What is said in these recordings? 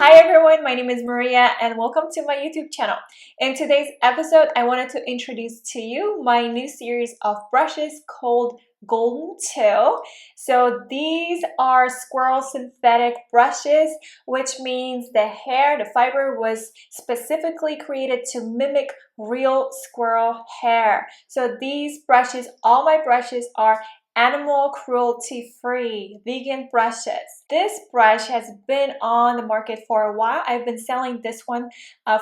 Hi everyone, my name is Maria and welcome to my YouTube channel. In today's episode, I wanted to introduce to you my new series of brushes called Golden 2. So these are squirrel synthetic brushes, which means the hair, the fiber was specifically created to mimic real squirrel hair. So these brushes, all my brushes are animal cruelty free vegan brushes. This brush has been on the market for a while. I've been selling this one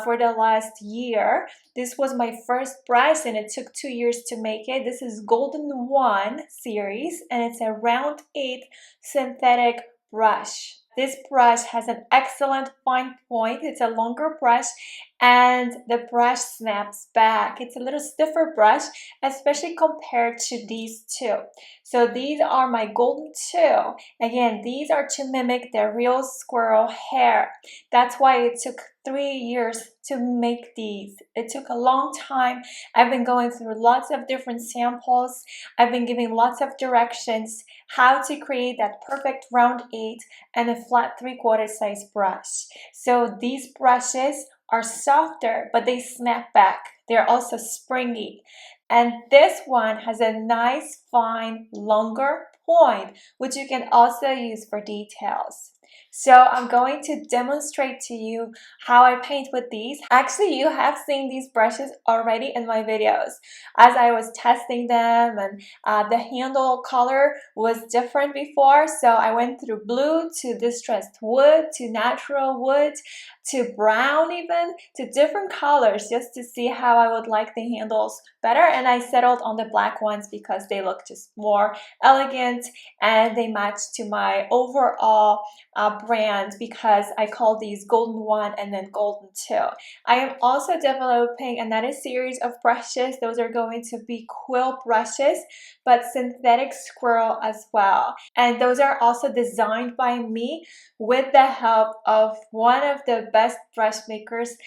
for the last year. This was my first brush and it took 2 years to make it. This is Golden 1 series and it's a round 8 synthetic brush. This brush has an excellent fine point. It's a longer brush and the brush snaps back. It's a little stiffer brush, especially compared to these two. So these are my Golden 2. Again, these are to mimic the real squirrel hair. That's why it took 3 years to make these. It took a long time. I've been going through lots of different samples. I've been giving lots of directions how to create that perfect round 8 and a flat 3/4 size brush. So these brushes are softer, but they snap back. They're also springy. And this one has a nice, fine, longer point, which you can also use for details. So I'm going to demonstrate to you how I paint with these. Actually, you have seen these brushes already in my videos as I was testing them, and the handle color was different before. So I went through blue to distressed wood to natural wood to brown, even to different colors, just to see how I would like the handles better. And I settled on the black ones because they look just more elegant and they match to my overall brand, because I call these Golden 1 and then Golden 2. I am also developing another series of brushes. Those are going to be quill brushes, but synthetic squirrel as well. And those are also designed by me with the help of one of the best brush makers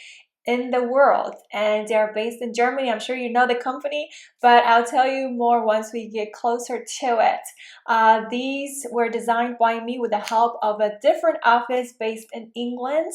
in the world, and they're based in Germany. I'm sure you know the company, but I'll tell you more once we get closer to it. These were designed by me with the help of a different office based in England,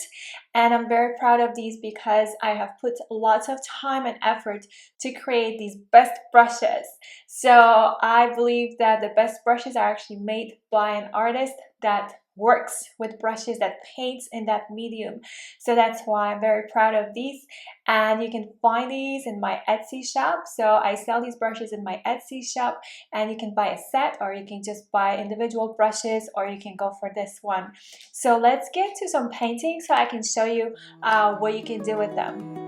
and I'm very proud of these because I have put lots of time and effort to create these best brushes. So I believe that the best brushes are actually made by an artist that works with brushes, that paints in that medium. So that's why I'm very proud of these, and you can find these in my Etsy shop. So I sell these brushes in my Etsy shop, and you can buy a set, or you can just buy individual brushes, or you can go for this one. So let's get to some painting so I can show you what you can do with them.